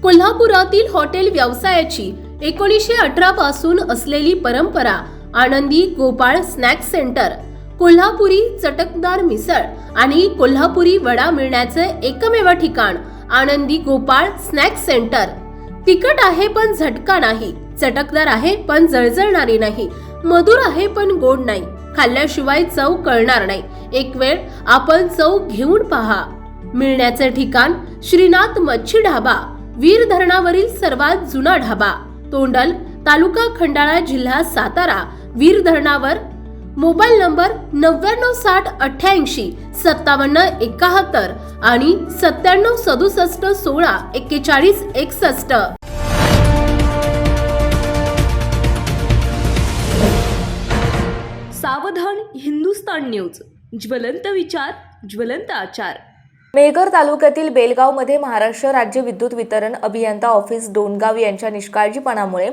कोल्हापुरातील हॉटेल व्यवसायाची 1918 पासून असलेली परंपरा आनंदी गोपाळ स्नॅक सेंटर, कोल्हापुरी चटकदार मिसळ आणि कोल्हापुरी वडा मिळण्याचे एकमेव ठिकाण आनंदी गोपाळ स्नॅक सेंटर। तिखट आहे पण झटका नाही, चटकदार आहे पण जळजळणारी नाही, मधुर आहे पण गोड नाही, खाल्ल्याशिवाय चव कळणार नाही। एक वेळ आपण चव घेऊन पहा। मिळण्याचे ठिकाण श्रीनाथ मच्छी ढाबा, वीर धरणावरील सर्वात जुना ढाबा, तोंडल, तालुका खंडाळा, जिल्हा सातारा। वीर धरणावर। मोबाईल नंबर 9960885771 आणि 9767164161। सावधान हिंदुस्तान न्यूज, ज्वलंत विचार, ज्वलंत आचार। मेहकर तालुक्यातील बेलगावमध्ये महाराष्ट्र राज्य विद्युत वितरण अभियंता ऑफिस डोणगाव यांच्या निष्काळजीपणामुळे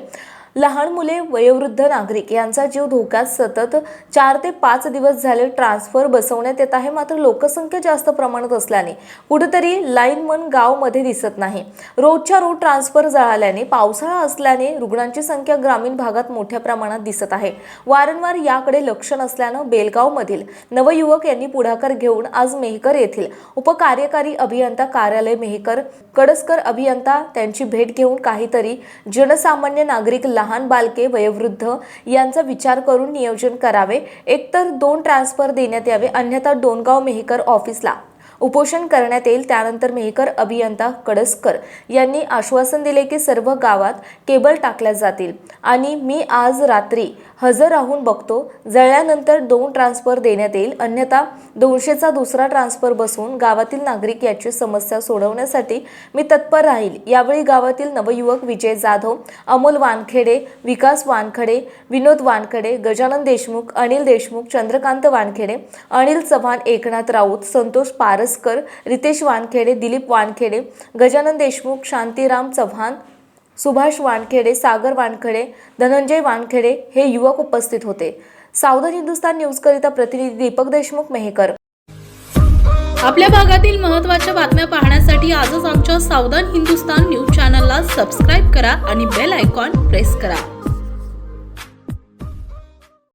लहान मुले, वयोवृद्ध नागरिक यांचा जीव धोक्यात सतत 4 ते 5 दिवस झाले ट्रान्सफर बसवण्यात येत आहे। मात्र लोकसंख्या जास्त प्रमाणात असल्याने कुठेतरी लाईनमन गावमध्ये दिसत नाही। रोजच्या रोज ट्रान्सफर जळाल्याने, पावसाळा असल्याने रुग्णांची संख्या ग्रामीण भागात मोठ्या प्रमाणात दिसत आहे। वारंवार याकडे लक्ष नसल्यानं बेलगावमधील नवयुवक यांनी पुढाकार घेऊन आज मेहकर येथील उपकार्यकारी अभियंता कार्यालय मेहकर कडसकर अभियंता त्यांची भेट घेऊन काहीतरी जनसामान्य नागरिक, लहान बालके, वयोवृद्ध यांचा विचार करून नियोजन करावे। एकतर 2 ट्रान्सफर देण्यात यावे, अन्यथा डोणगाव मेहकर ऑफिसला उपोषण करण्यात येईल। त्यानंतर मेहकर अभियंता कडसकर यांनी आश्वासन दिले की सर्व गावात केबल टाकल्या जातील आणि मी आज रात्री हजर राहून बघतो। जळल्यानंतर 2 ट्रान्सफर देण्यात येईल, अन्यथा 200चा दुसरा ट्रान्सफर बसवून गावातील नागरिक याची समस्या सोडवण्यासाठी मी तत्पर राहील। यावेळी गावातील नवयुवक विजय जाधव, अमोल वानखेडे, विकास वानखेडे, विनोद वानखेडे, गजानन देशमुख, अनिल देशमुख, चंद्रकांत वानखेडे, अनिल चव्हाण, एकनाथ राऊत, संतोष पारसकर, रितेश वानखेडे, दिलीप वानखेडे, गजानन देशमुख, शांतीराम चव्हाण, सुभाष वानखेडे, सागर वानखेडे, धनंजय वानखेडे हे युवक उपस्थित होते। सावधान हिंदुस्तान न्यूज करिता प्रतिनिधी दीपक देशमुख, मेहकर। आपल्या भागातील महत्त्वाच्या बातम्या पाहण्यासाठी आजच आमच्या सावधान हिंदुस्तान न्यूज चॅनलला सबस्क्राइब करा आणि बेल आयकॉन प्रेस करा।